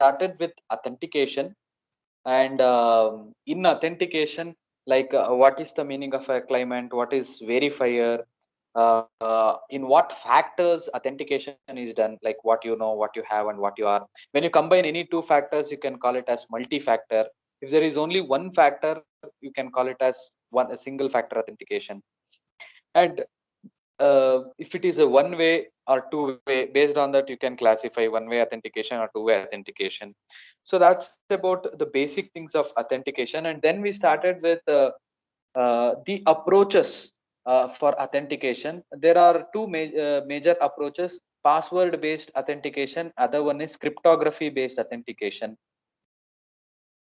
started with authentication. And in authentication, like what is the meaning of a claimant, what is verifier, in what factors authentication is done, like what you know, what you have, and what you are. When you combine any two factors, you can call it as multi-factor. If there is only one factor, you can call it as a single factor authentication. And if it is a one way or two way, based on that you can classify one way authentication or two way authentication. So that's about the basic things of authentication. And then we started with the approaches for authentication. There are two major approaches: password based authentication, other one is cryptography based authentication.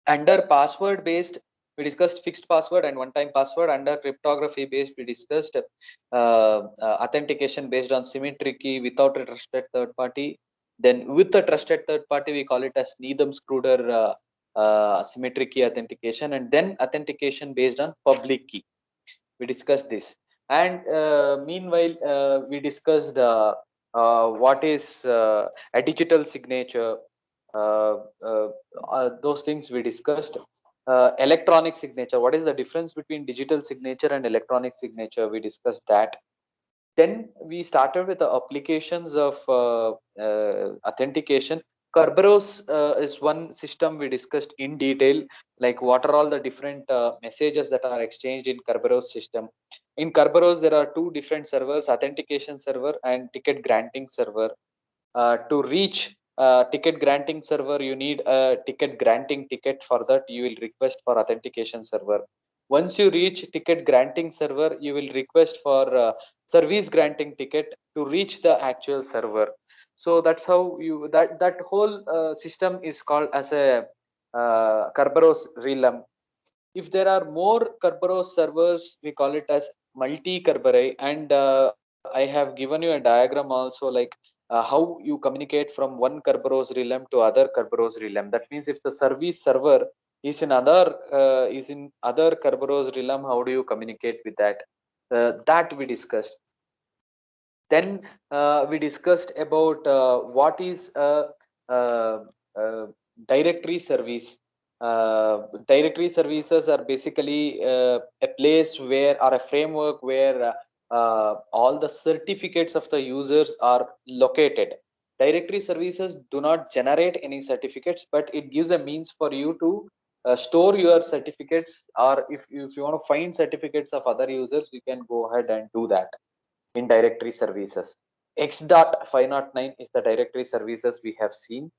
Under password based, we discussed fixed password and one time password. Under cryptography based, we discussed authentication based on symmetry key without a trusted third party. Then with a trusted third party, we call it as Needham-Schroeder symmetry key authentication. And then authentication based on public key. We discussed this. And meanwhile, we discussed what is a digital signature. uh, those things we discussed. Electronic signature, what is the difference between digital signature and electronic signature, we discussed that. Then we started with the applications of authentication. Kerberos is one system we discussed in detail, like what are all the different messages that are exchanged in Kerberos system. In Kerberos, there are two different servers: authentication server and ticket granting server. To reach ticket granting server, you need a ticket granting ticket. For that, you will request for authentication server. Once you reach ticket granting server, you will request for service granting ticket to reach the actual server. So that's how you that whole system is called as a Kerberos realm. If there are more Kerberos servers, we call it as multi-Kerberai. And I have given you a diagram also, like how you communicate from one Kerberos realm to other Kerberos realm. That means if the service server is in other Kerberos realm, how do you communicate with that? That we discussed. Then we discussed about what is uh, uh, directory service. Directory services are basically a place where, or a framework where all the certificates of the users are located. Directory services do not generate any certificates, but it gives a means for you to store your certificates, or if you want to find certificates of other users, you can go ahead and do that in directory services. X.509 is the directory services we have seen.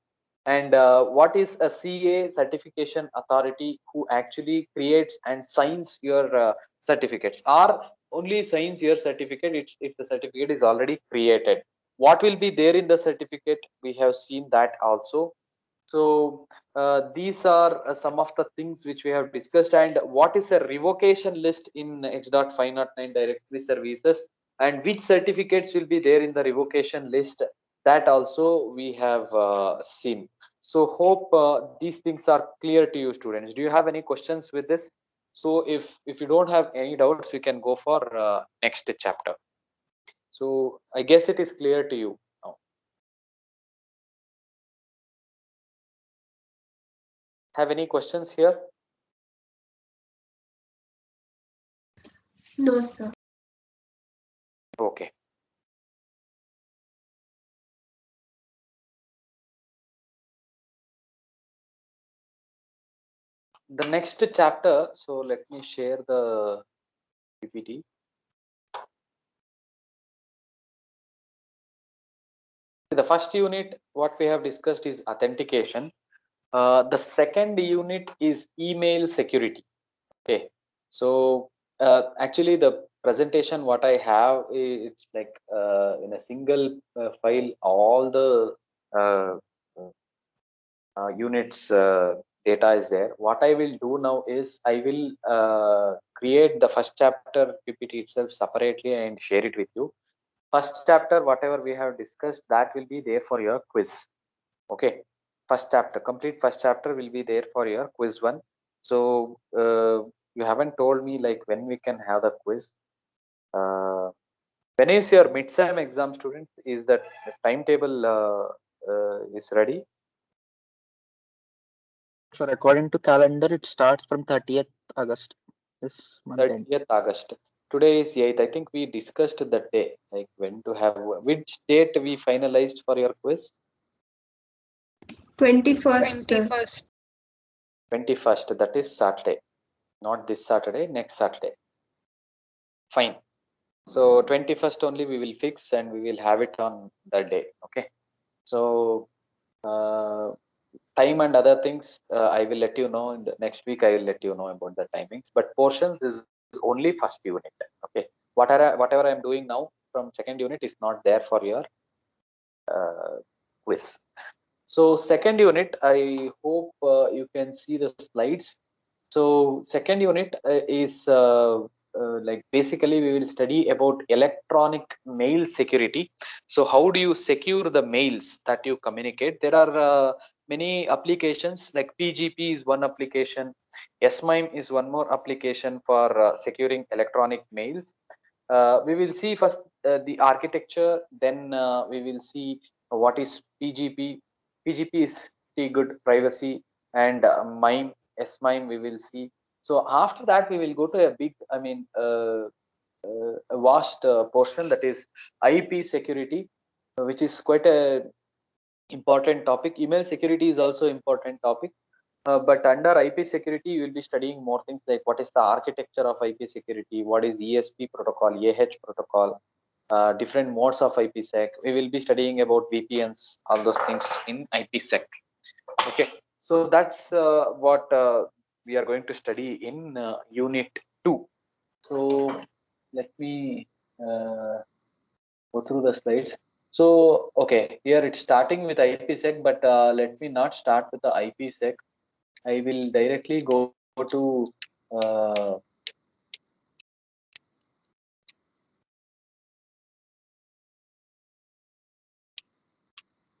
And what is a CA, certification authority, who actually creates and signs your certificates, or only signs your certificate if the certificate is already created. What will be there in the certificate, we have seen that also. So these are some of the things which we have discussed. And what is a revocation list in X.509 directory services, and which certificates will be there in the revocation list, that also we have seen. So hope these things are clear to you, students. Do you have any questions with this? So if you don't have any doubts, we can go for next chapter. So I guess it is clear to you now. Have any questions here? No, sir. Okay. The next chapter, so let me share the PPT. The first unit, what we have discussed is authentication. The second unit is email security. Okay, so actually the presentation what I have, it's like in a single file, all the uh, units data is there. What I will do now is I will create the first chapter PPT itself separately and share it with you. First chapter, whatever we have discussed, that will be there for your quiz. Okay, first chapter, complete first chapter will be there for your quiz one. So you haven't told me like when we can have the quiz. When is your mid-sem exam, students? Is that the timetable is ready? So according to calendar, it starts from 30th August, this month end. 30th August. Today is 8th. I think we discussed that day, like when to have which date we finalized for your quiz. 21st. 21st. That is Saturday, not this Saturday. Next Saturday. Fine. So 21st only we will fix and we will have it on that day. Okay. So uh, time and other things I will let you know in the next week. I will let you know about the timings. But portions is only first unit. Okay. Whatever I am doing now from second unit is not there for your quiz. So second unit, I hope you can see the slides. So second unit is like basically we will study about electronic mail security. So how do you secure the mails that you communicate? There are many applications, like Pgp is one application, SMIME is one more application for securing electronic mails. We will see first the architecture, then we will see what is Pgp. Pgp is the good privacy, and MIME, SMIME we will see. So after that we will go to a big, a vast portion, that is IP security, which is quite a important topic. Email security is also important topic. But under IP security, you will be studying more things like what is the architecture of IP security, what is ESP protocol, AH protocol, different modes of IPsec. We will be studying about VPNs, all those things in IPsec. Okay, so that's what we are going to study in Unit 2. So let me go through the slides. So, okay, here it's starting with IPsec, but let me not start with the IPsec. I will directly go to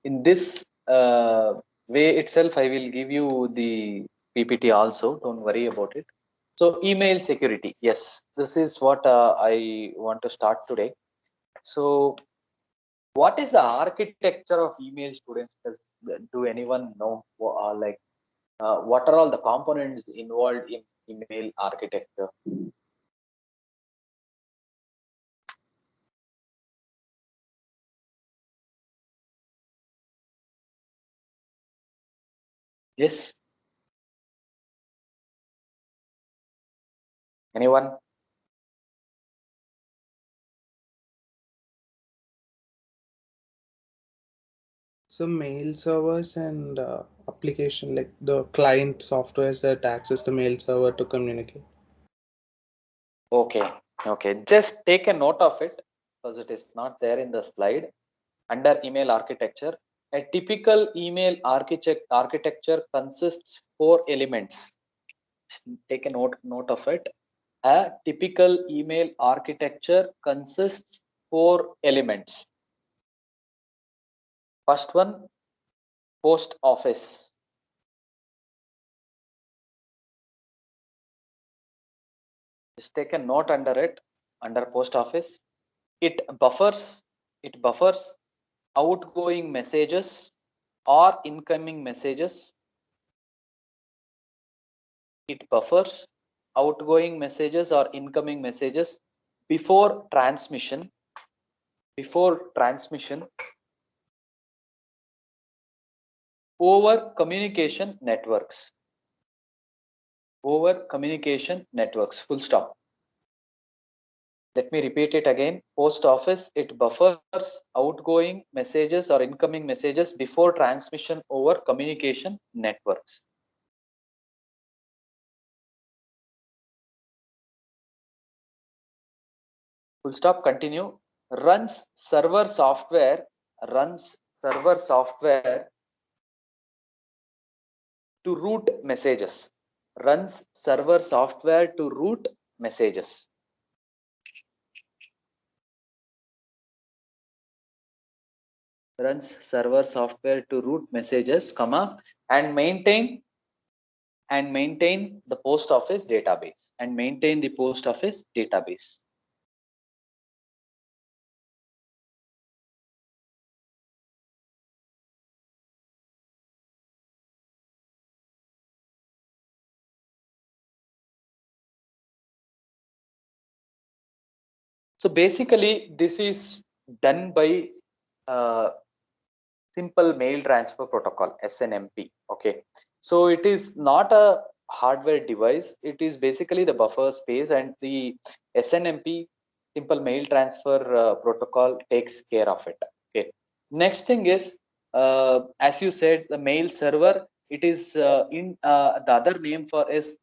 in this way itself. I will give you the PPT also. Don't worry about it. So, email security. Yes, this is what I want to start today. So, what is the architecture of email, students? Do anyone know? Like, what are all the components involved in email architecture? Yes, anyone? So mail servers and application like the client softwares that access the mail server to communicate. Okay, okay. Just take a note of it because it is not there in the slide. Under email architecture, a typical email architecture consists four elements. Take a note of it. A typical email architecture consists four elements. First one, post office. Just take a note under it. Under post office, it buffers outgoing messages or incoming messages. It buffers outgoing messages or incoming messages before transmission over communication networks. Full stop. Let me repeat it again. Post office, it buffers outgoing messages or incoming messages before transmission over communication networks. Full stop. Continue. Runs server software to route messages. Runs server software to route messages. Runs server software to route messages, comma, and maintain the post office database. So basically, this is done by uh, simple mail transfer protocol, SNMP. Okay, so it is not a hardware device. It is basically the buffer space, and the SNMP, simple mail transfer protocol, takes care of it. Okay. Next thing is, as you said, the mail server. It is in the other name for is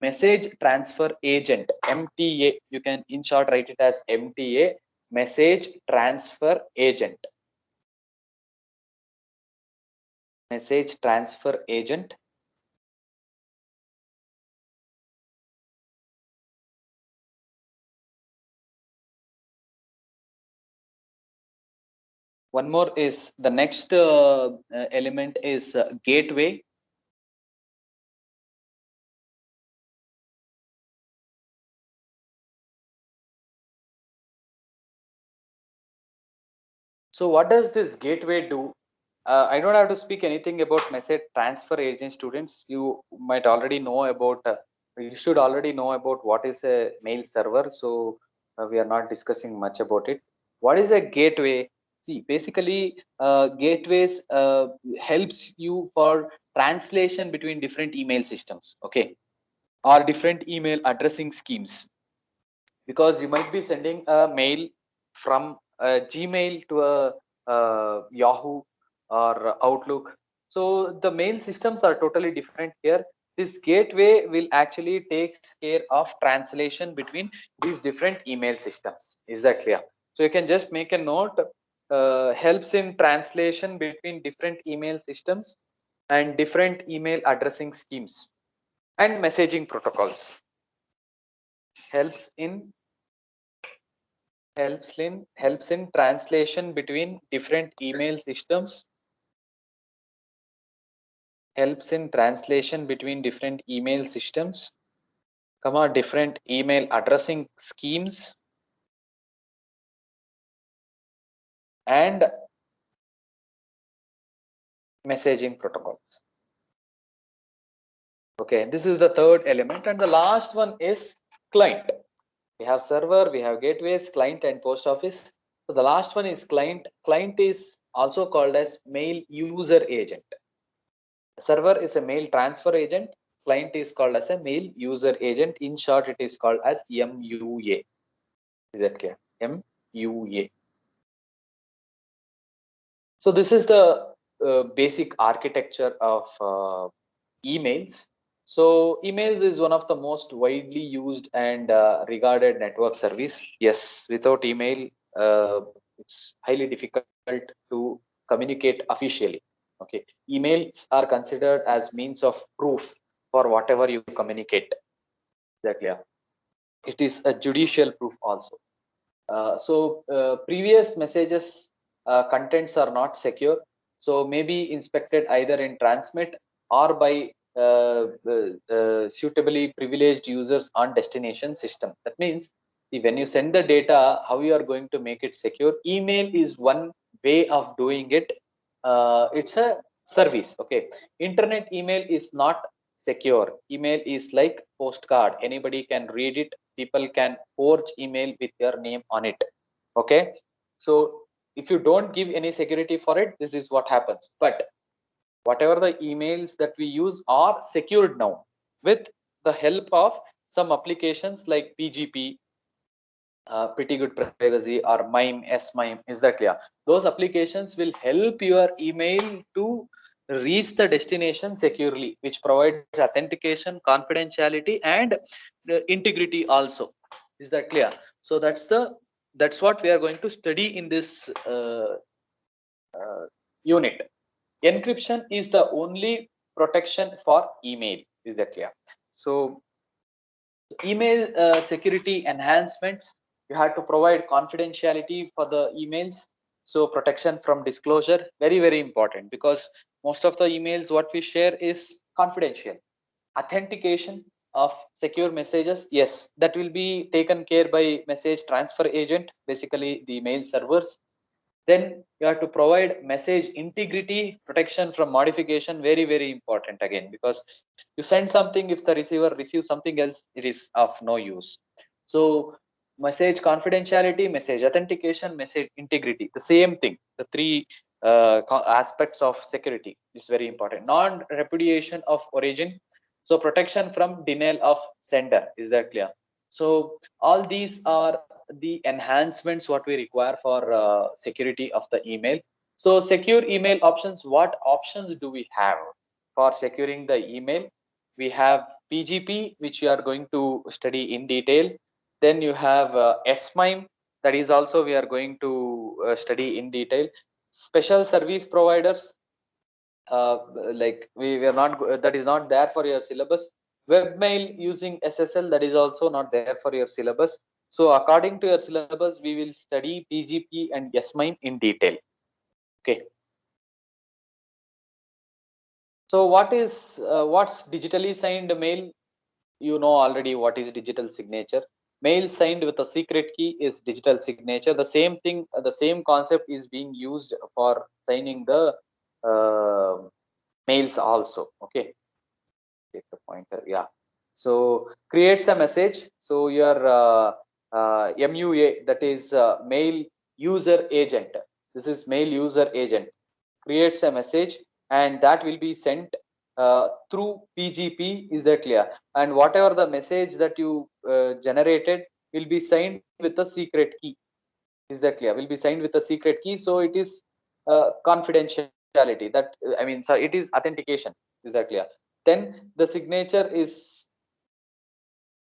message transfer agent, MTA. You can in short write it as MTA, message transfer agent. Message transfer agent. One more is the next element is gateway. So what does this gateway do? I don't have to speak anything about message transfer agent, students. You might already know about, you should already know about what is a mail server. So we are not discussing much about it. What is a gateway? See, basically, gateways helps you for translation between different email systems, okay, or different email addressing schemes, because you might be sending a mail from a Gmail to a Yahoo or Outlook. So the mail systems are totally different here. This gateway will actually takes care of translation between these different email systems. Is that clear? So you can just make a note. Helps in translation between different email systems and different email addressing schemes and messaging protocols. Helps in translation between different email systems. Helps in translation between different email systems, comma, different email addressing schemes, and messaging protocols. Okay, this is the third element, and the last one is client. We have server, we have gateways, client, and post office. So the last one is client. Client is also called as mail user agent. Server is a mail transfer agent. Client is called as a mail user agent. In short, it is called as MUA. Is that clear? MUA. So this is the basic architecture of emails. So emails is one of the most widely used and regarded network service. Yes, without email, it's highly difficult to communicate officially. Okay, emails are considered as means of proof for whatever you communicate. Exactly. It is a judicial proof also. Previous messages contents are not secure, so may be inspected either in transmit or by suitably privileged users on destination system. That means when you send the data, how you are going to make it secure? Email is one way of doing it. It's a service. Okay, internet email is not secure. Email is like postcard. Anybody can read it. People can forge email with your name on it. Okay, so if you don't give any security for it, this is what happens. But whatever the emails that we use are secured now with the help of some applications like PGP, pretty good privacy, or mime, S mime. Is that clear? Those applications will help your email to reach the destination securely, which provides authentication, confidentiality, and integrity also. Is that clear? So that's what we are going to study in this unit. Encryption is the only protection for email. Is that clear? So email security enhancements, you have to provide confidentiality for the emails. So protection from disclosure, very important, because most of the emails what we share is confidential. Authentication of secure messages, yes, that will be taken care by message transfer agent, basically the mail servers. Then you have to provide message integrity, protection from modification, very important again, because you send something, if the receiver receives something else, it is of no use. So message confidentiality, message authentication, message integrity. The same thing. The three aspects of security is very important. Non-repudiation of origin. So protection from denial of sender. Is that clear? So all these are the enhancements what we require for security of the email. So secure email options. What options do we have for securing the email? We have PGP, which we are going to study in detail. Then you have SMIME, that is also we are going to study in detail. Special service providers, like we are not, that is not there for your syllabus. Webmail using SSL, that is also not there for your syllabus. So according to your syllabus, we will study PGP and SMIME in detail. Okay. So what's digitally signed mail? You know already what is digital signature. Mail signed with a secret key is digital signature. The same thing, the same concept is being used for signing the mails also. Okay, take the pointer. Yeah. So creates a message. So your MUA, that is mail user agent. This is mail user agent creates a message, and that will be sent through PGP. Is that clear? And whatever the message that you generated will be signed with a secret key. Is that clear? Will be signed with a secret key. So it is confidentiality. That I mean, sorry, it is authentication. Is that clear? Then the signature is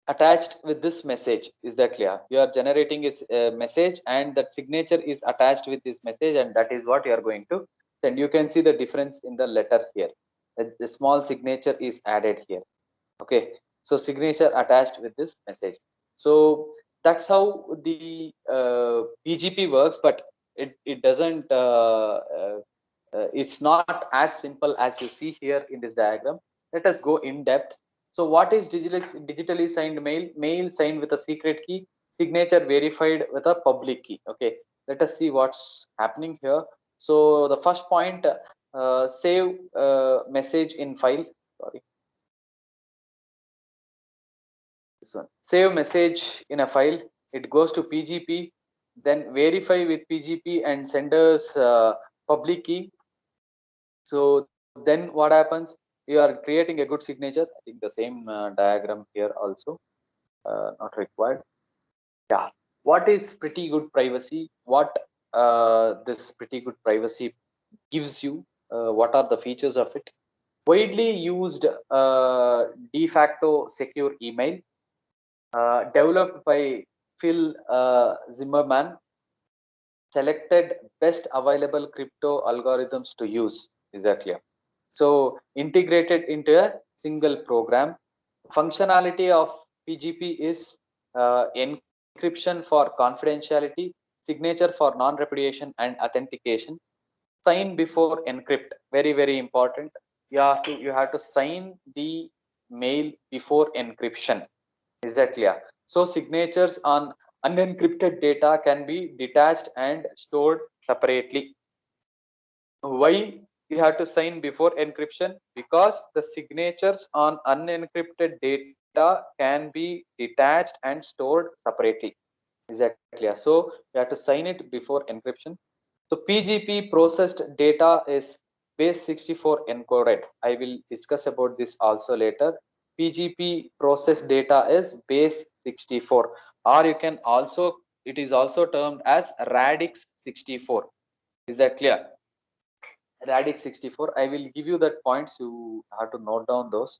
attached with this message. Is that clear? You are generating a message, and that signature is attached with this message, and that is what you are going to send. You can see the difference in the letter here. The small signature is added here. Okay, so signature attached with this message. So that's how the PGP works, but it doesn't it's not as simple as you see here in this diagram. Let us go in depth. So what is digitally signed mail? Mail signed with a secret key, signature verified with a public key. Okay, let us see what's happening here. So the first point, save message in file. Sorry, this one. Save message in a file. It goes to PGP, then verify with PGP and senders public key. So then what happens? You are creating a good signature. I think the same diagram here also, not required. Yeah. What is pretty good privacy? What this pretty good privacy gives you? What are the features of it? Widely used de facto secure email, developed by Phil Zimmerman, selected best available crypto algorithms to use. Is that clear? So integrated into a single program. Functionality of PGP is encryption for confidentiality, signature for non-repudiation and authentication, sign before encrypt. Very important. You have to sign the mail before encryption. Is that clear? So signatures on unencrypted data can be detached and stored separately. Why you have to sign before encryption? Because the signatures on unencrypted data can be detached and stored separately. Is that clear? So you have to sign it before encryption. So PGP processed data is base 64 encoded. I will discuss about this also later. PGP processed data is base 64, or you can also, it is also termed as radix 64. Is that clear? Radix 64. I will give you that points. You have to note down those.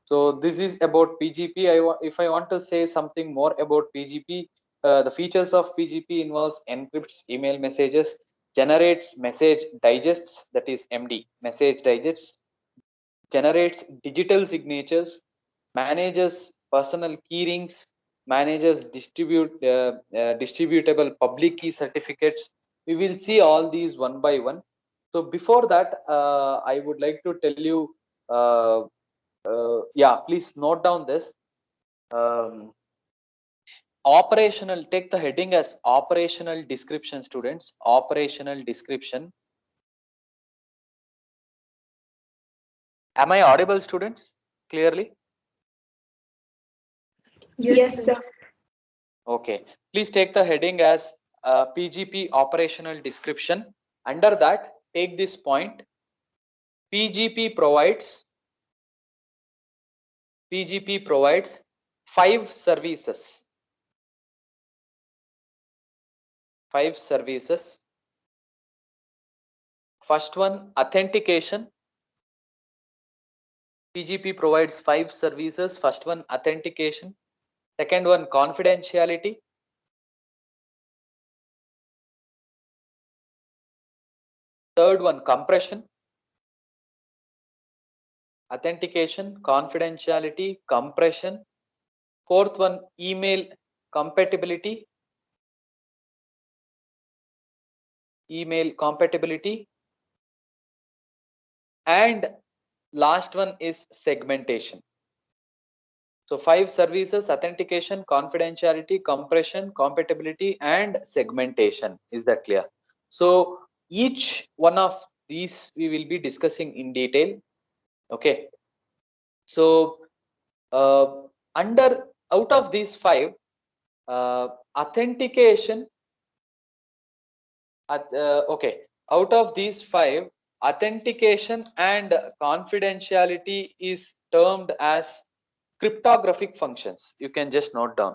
So this is about PGP. If I want to say something more about PGP, the features of PGP involves encrypts email messages, generates message digests, that is MD, message digests, generates digital signatures, manages personal key rings, manages distributable public key certificates. We will see all these one by one. So before that, I would like to tell you, yeah, please note down this. Operational, take the heading as operational description, students. Operational description. Am I audible, students? Clearly? Yes, sir. Okay, please take the heading as PGP operational description. Under that, take this point. PGP provides 5 services. 5 services. First one, authentication. PGP provides 5 services. First one, authentication. Second one, confidentiality. Third one, compression. Authentication, confidentiality, compression. Fourth one, email compatibility. Email compatibility. And last one is segmentation. So 5 services: authentication, confidentiality, compression, compatibility, and segmentation. Is that clear? So each one of these we will be discussing in detail. Okay. So out of these 5, authentication. Okay. Out of these 5, authentication and confidentiality is termed as cryptographic functions. You can just note down.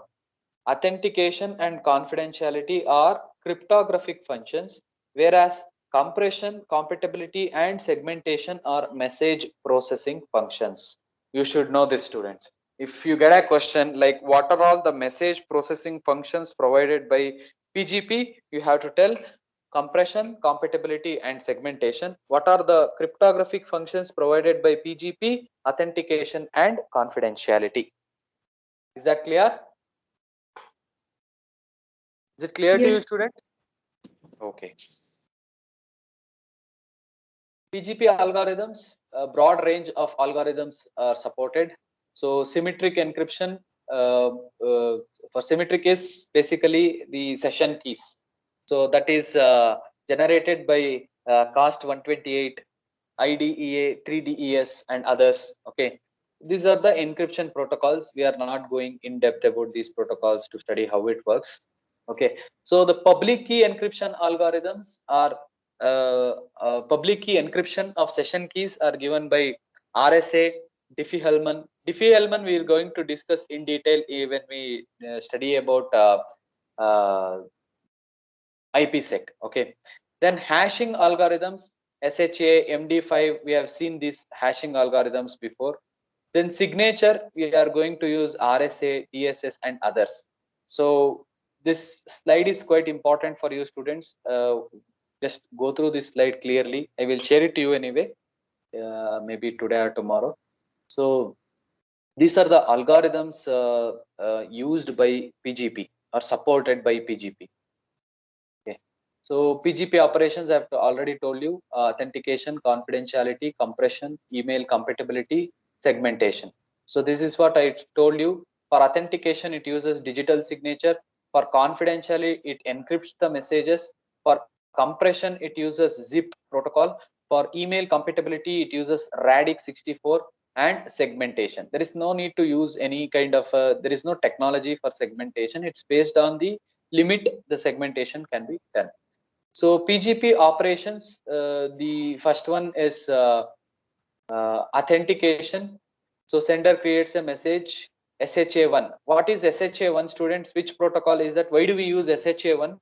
Authentication and confidentiality are cryptographic functions, whereas compression, compatibility, and segmentation are message processing functions. You should know this, students. If you get a question like what are all the message processing functions provided by PGP, you have to tell compression, compatibility, and segmentation. What are the cryptographic functions provided by PGP? Authentication and confidentiality. Is that clear? Is it clear to you, Yes. students? Okay. PGP algorithms, a broad range of algorithms are supported. So symmetric encryption, for symmetric is basically the session keys. So that is generated by CAST 128, IDEA, 3DES, and others. Okay. These are the encryption protocols. We are not going in depth about these protocols to study how it works. Okay. So the public key encryption algorithms are public key encryption of session keys are given by RSA, Diffie-Hellman. Diffie-Hellman we are going to discuss in detail when we study about IPsec. Okay. Then hashing algorithms, SHA, MD5. We have seen these hashing algorithms before. Then signature, we are going to use RSA, DSS, and others. So this slide is quite important for you students. Just go through this slide clearly. I will share it to you anyway, maybe today or tomorrow. So these are the algorithms used by PGP or supported by PGP. Okay. So PGP operations, I've already told you: authentication, confidentiality, compression, email compatibility, segmentation. So this is what I told you. For authentication, it uses digital signature. For confidentiality, it encrypts the messages. For compression, it uses zip protocol. For email compatibility, it uses radix 64. And segmentation, there is no need to use any kind of there is no technology for segmentation. It's based on the limit the segmentation can be done. So PGP operations, the first one is authentication. So sender creates a message, SHA-1. What is SHA-1, students? Which protocol is that? Why do we use SHA-1?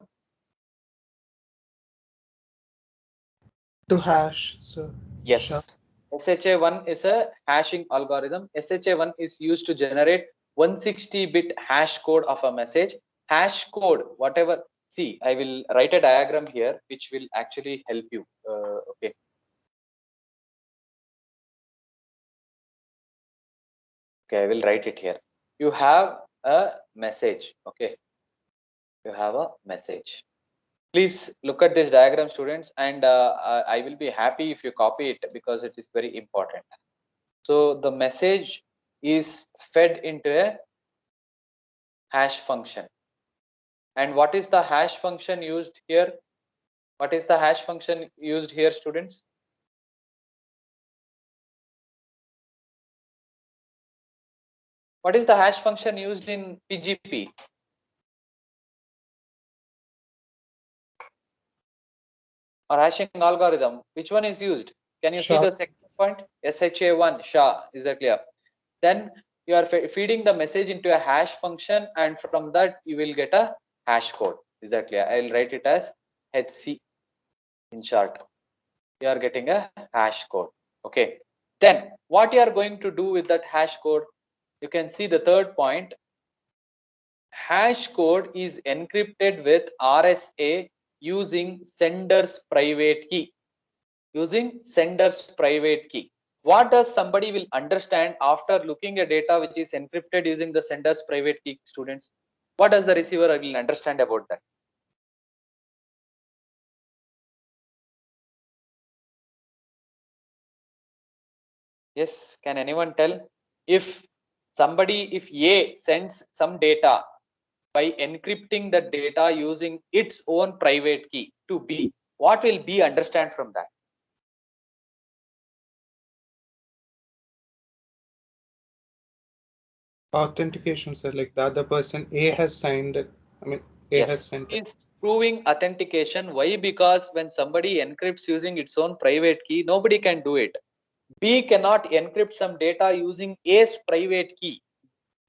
To hash, so sure. Yes. SHA-1 is a hashing algorithm. SHA-1 is used to generate 160-bit hash code of a message. Hash code, whatever. See, I will write a diagram here, which will actually help you. Okay. Okay, I will write it here. You have a message. Okay. You have a message. Please look at this diagram, students, and I will be happy if you copy it because it is very important. So the message is fed into a hash function. And what is the hash function used here? What is the hash function used here, students? What is the hash function used in PGP? or hashing algorithm, which one is used? Can you see SHA. the second point? SHA1, SHA, is that clear? Then you are feeding the message into a hash function, and from that you will get a hash code. Is that clear? I'll write it as HC in short. You are getting a hash code. Okay. Then what you are going to do with that hash code? You can see the third point. Hash code is encrypted with RSA using sender's private key. Using sender's private key. What does somebody will understand after looking at data which is encrypted using the sender's private key, students? What does the receiver will understand about that? Yes, can anyone tell? If if A sends some data by encrypting the data using its own private key to B, what will B understand from that? Authentication, sir. Like the other person, A has signed it. I mean, A has Yes, sent it. it's proving authentication. Why? Because when somebody encrypts using its own private key, nobody can do it. B cannot encrypt some data using A's private key,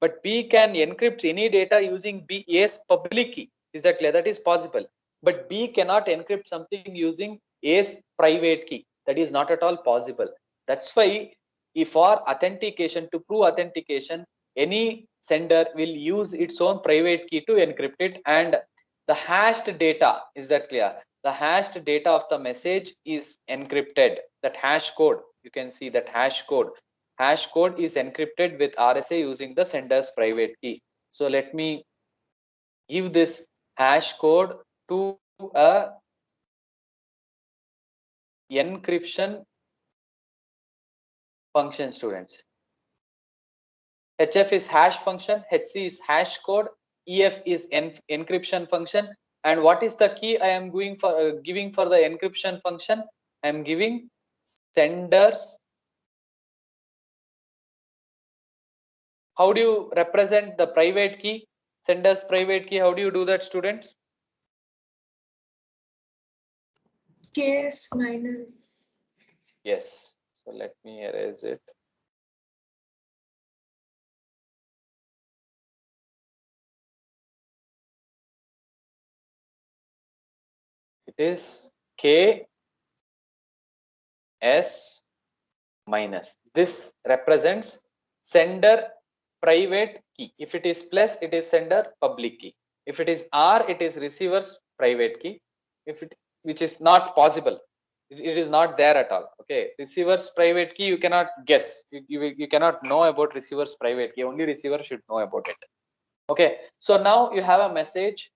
but B can encrypt any data using A's public key. Is that clear? That is possible. But B cannot encrypt something using A's private key. That is not at all possible. That's why, if for authentication, to prove authentication, any sender will use its own private key to encrypt it, and the hashed data, is that clear? The hashed data of the message is encrypted. That hash code, you can see that hash code is encrypted with RSA using the sender's private key. So let me give this hash code to a encryption function, students. HF is hash function, HC is hash code, EF is encryption function. And what is the key I am giving for the encryption function? I am giving senders. How do you represent the private key? Sender's private key. How do you do that, students? KS minus. Yes. So let me erase it. It is K S minus. This represents sender private key. If it is plus, it is sender public key. If it is R, it is receiver's private key. If it, which is not possible, it is not there at all. Okay, receiver's private key you cannot guess. You cannot know about receiver's private key. Only receiver should know about it. Okay, so now you have a message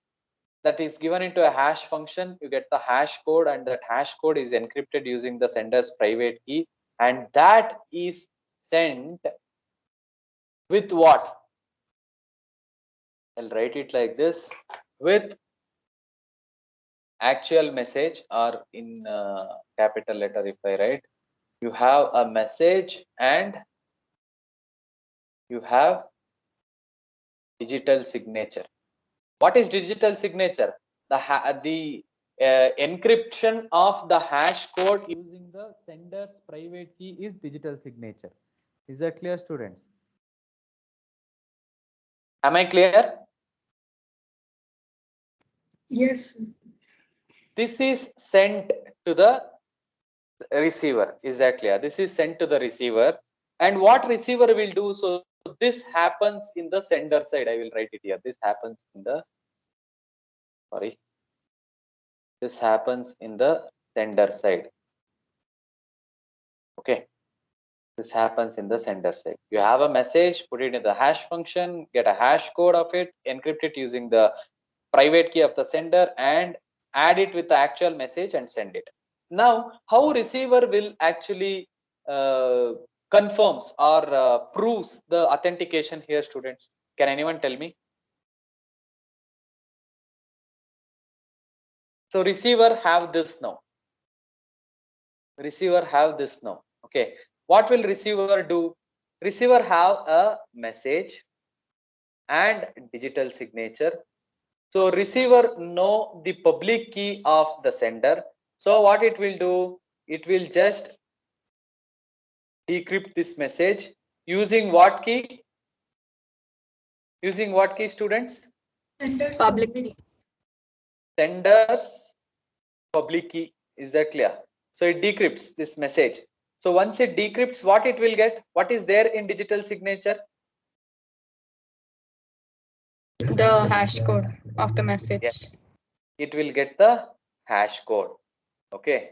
that is given into a hash function. You get the hash code, and that hash code is encrypted using the sender's private key, and that is sent with what? I'll write it like this: with actual message, or in capital letter if I write, you have a message and you have digital signature. What is digital signature? The encryption of the hash code using the sender's private key is digital signature. Is that clear, students? Am I clear? Yes. This is sent to the receiver. Is that clear? This is sent to the receiver, and what receiver will do? So this happens in the sender side. I will write it here. This happens in the this happens in the sender side. Okay, this happens in the sender side. You have a message, put it in the hash function, get a hash code of it, encrypt it using the private key of the sender, and add it with the actual message and send it. Now, how receiver will actually confirms or proves the authentication here, students? Can anyone tell me? So receiver have this now. Receiver have this now. Okay, what will receiver do? Receiver have a message and digital signature. So receiver know the public key of the sender, So what it will do, it will just decrypt this message using what key? Using what key, students? Sender's Public public. key. Sender's public key. Is that clear? So it decrypts this message. So once it decrypts, what it will get? What is there in digital signature? The hash code of the message. Yes. It will get the hash code. Okay.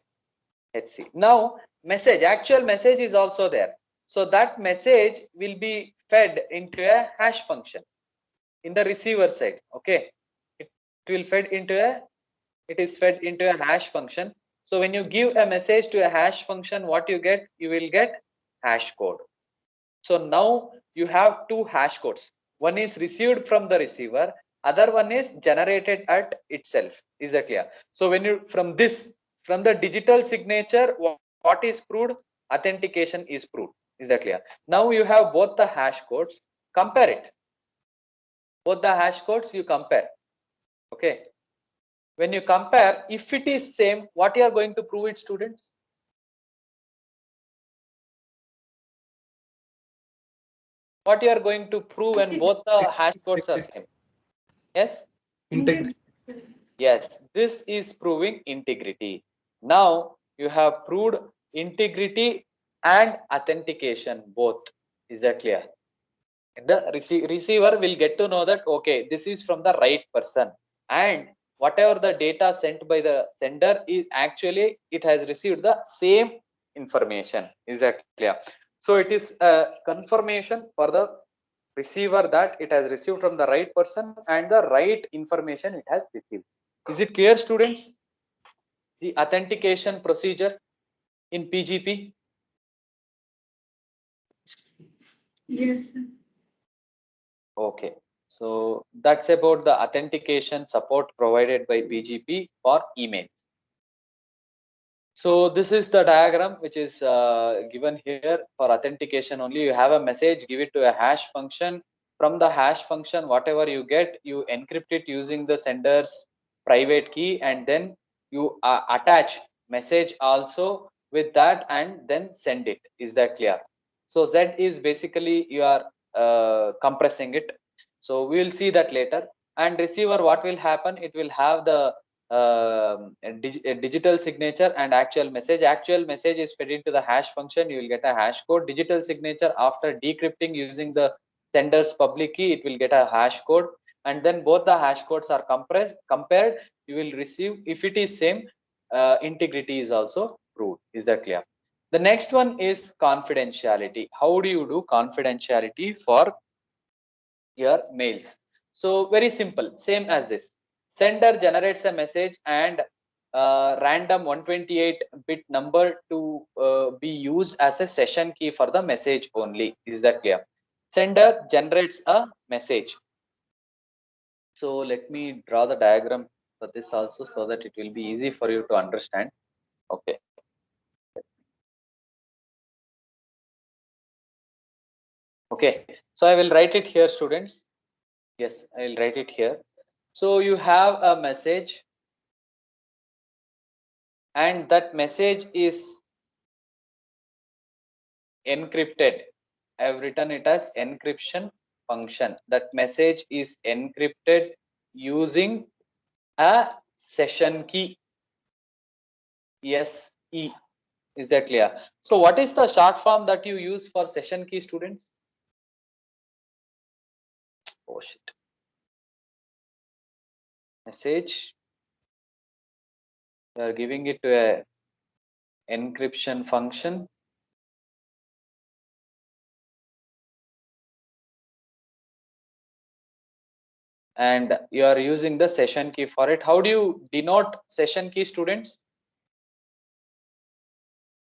Let's see. Now, message, actual message is also there. So that message will be fed into a hash function in the receiver side. Okay. It will fed into a, it is fed into a hash function. So when you give a message to a hash function, what you get? You will get hash code. So now you have two hash codes. One is received from the receiver, other one is generated at itself. Is that clear? So when you from this, from the digital signature, what is proved? Authentication is proved. Is that clear? Now you have both the hash codes. Compare it. Both the hash codes you compare. Okay. When you compare, if it is same, what you are going to prove it, students? What you are going to prove when both the hash codes are same? Yes. Integrity. Yes, this is proving integrity. Now you have proved integrity and authentication both. Is that clear? The receiver will get to know that, okay, this is from the right person, and whatever the data sent by the sender is actually, it has received the same information. Is that clear? So it is a confirmation for the receiver that it has received from the right person and the right information it has received. Is it clear, students? The authentication procedure in PGP? Yes, sir. Okay. So that's about the authentication support provided by PGP for emails. So this is the diagram which is given here for authentication only. You have a message, give it to a hash function. From the hash function, whatever you get, you encrypt it using the sender's private key, and then you attach message also with that and then send it. Is that clear? So Z is basically you are compressing it. So we will see that later. And receiver, what will happen? It will have the a digital signature and actual message. Actual message is fed into the hash function. You will get a hash code. Digital signature, after decrypting using the sender's public key, it will get a hash code, and then both the hash codes are compared. You will receive, if it is same, integrity is also proved. Is that clear? The next one is confidentiality. How do you do confidentiality for your mails? So very simple, same as this. Sender generates a message and random 128-bit number to be used as a session key for the message only. Is that clear? Sender generates a message. So let me draw the diagram for this also, so that it will be easy for you to understand. Okay. Okay. So I will write it here, students. Yes, I will write it here. So you have a message, and that message is encrypted. I have written it as encryption function. That message is encrypted using a session key, SE. Is that clear? So what is the short form that you use for session key, students? Oh shit. Message, you are giving it to a encryption function, and you are using the session key for it. How do you denote session key, students?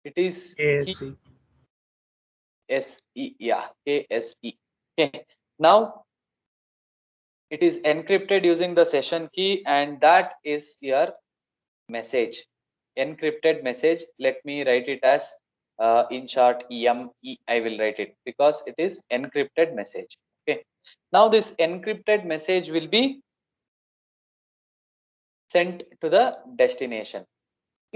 It is key ASC. SE, yeah, KSE. Okay. Now it is encrypted using the session key, and that is your message, encrypted message. Let me write it as in short EME. I will write it because it is encrypted message. Okay. Now this encrypted message will be sent to the destination.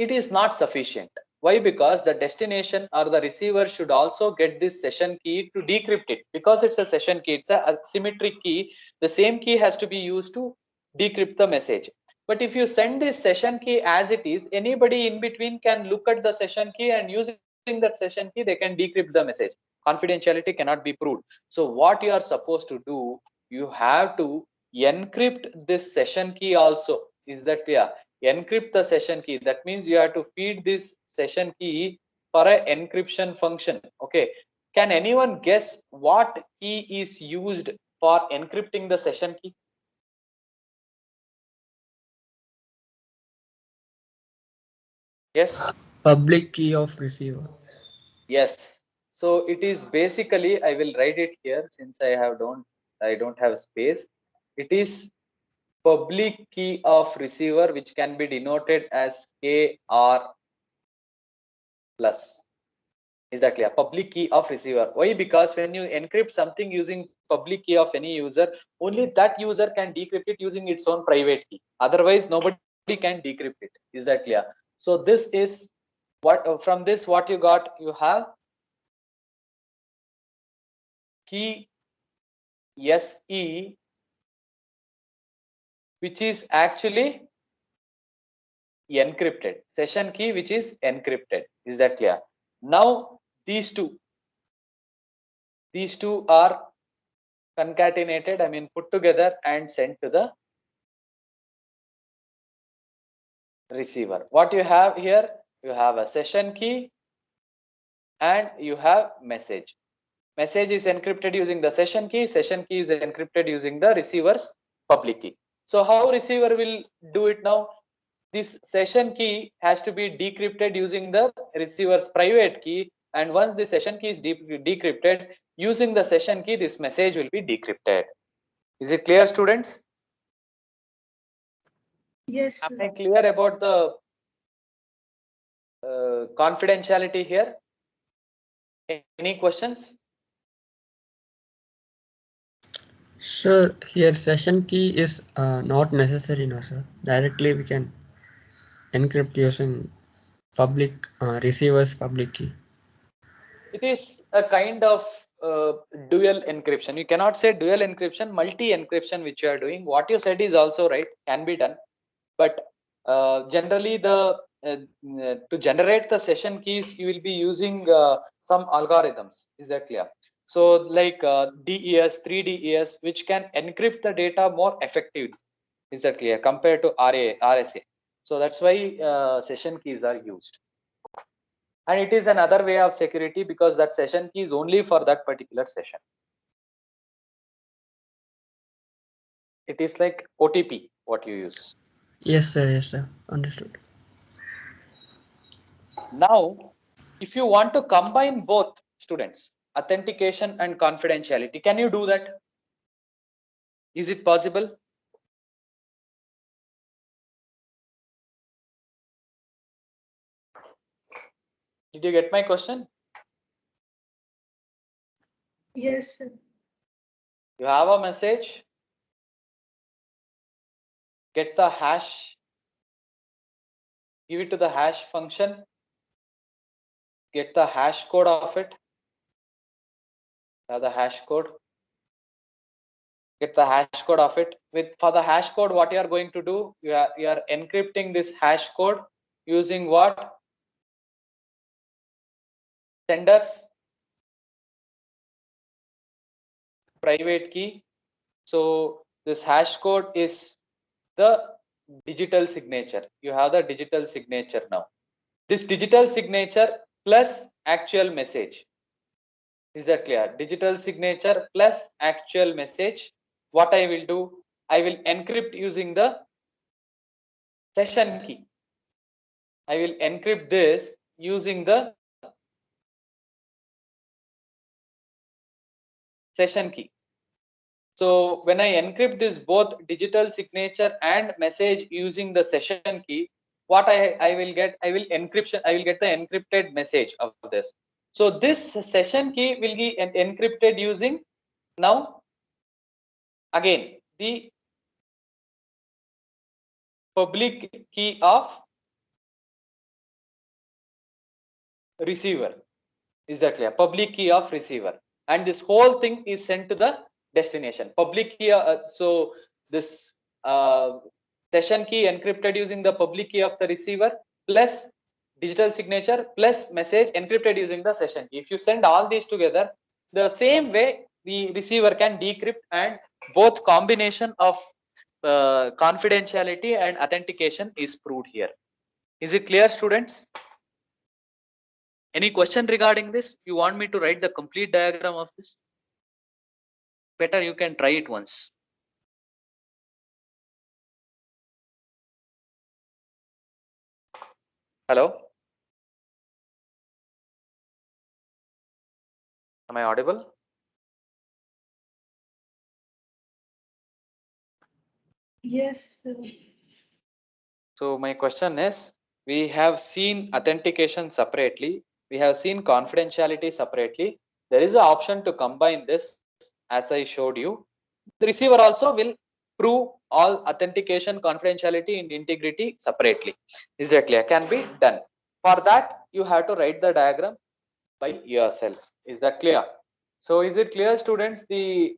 it is not sufficient. Why? Because the destination or the receiver should also get this session key to decrypt it. Because it's a session key, it's a symmetric key, the same key has to be used to decrypt the message. But if you send this session key as it is, anybody in between can look at the session key, and using that session key they can decrypt the message. Confidentiality cannot be proved. So what you are supposed to do, you have to encrypt this session key also. Is that clear? Encrypt the session key. That means you have to feed this session key for an encryption function. Okay. Can anyone guess what key is used for encrypting the session key? Yes. Public key of receiver. Yes. So it is basically, I will write it here since I don't have space. It is public key of receiver, which can be denoted as KR plus. Is that clear? Public key of receiver. Why? Because when you encrypt something using public key of any user, only that user can decrypt it using its own private key. Otherwise, nobody can decrypt it. Is that clear? So this is what from this what you got. You have key SE, which is actually encrypted. Session key which is encrypted. Is that clear? Now these two are concatenated, I mean put together and sent to the receiver. What you have here, you have a session key and you have message. Message is encrypted using the session key is encrypted using the receiver's public key. So how receiver will do it now? This session key has to be decrypted using the receiver's private key, and once the session key is decrypted using the session key, this message will be decrypted. Is it clear, students? Yes. Am I clear about the confidentiality here? Any questions? Sir, here session key is not necessary, no sir. Directly we can encrypt using public receiver's public key. It is a kind of dual encryption. You cannot say dual encryption, multi encryption, which you are doing. What you said is also right, can be done, but generally to generate the session keys you will be using some algorithms. Is that clear? So like DES, 3DES, which can encrypt the data more effectively. Is that clear? Compared to RSA. So that's why session keys are used. And it is another way of security because that session key is only for that particular session. It is like OTP what you use. Yes sir, understood. Now if you want to combine both, students, authentication and confidentiality, can you do that? Is it possible? Did you get my question? Yes, sir. You have a message, get the hash, give it to the hash function, get the hash code of it, the hash code, get the hash code of it. For the hash code, what you are going to do, you are encrypting this hash code using what? Sender's private key. So this hash code is the digital signature. You have the digital signature now. This digital signature plus actual message. Is that clear? Digital signature plus actual message. What I will do, I will encrypt using the session key. I will encrypt this using the session key. So when I encrypt this both digital signature and message using the session key, what I will get, I will get the encrypted message of this. So this session key will be encrypted using now again the public key of receiver. Is that clear? Public key of receiver, and this whole thing is sent to the destination. Public key. So this session key encrypted using the public key of the receiver plus digital signature plus message encrypted using the session key. If you send all these together, the same way the receiver can decrypt, and both combination of confidentiality and authentication is proved here. Is it clear, students? Any question regarding this? You want me to write the complete diagram of this? Better you can try it once. Hello? Am I audible? Yes. So my question is, we have seen authentication separately. We have seen confidentiality separately. There is an option to combine this, as I showed you. The receiver also will prove all authentication, confidentiality, and integrity separately. Is that clear? Can be done. For that, you have to write the diagram by yourself. Is that clear? So is it clear, students, the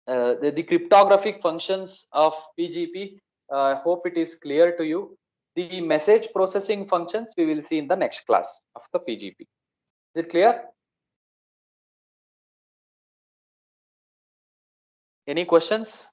cryptographic functions of PGP? I hope it is clear to you. The message processing functions we will see in the next class of the PGP. Is it clear? Any questions?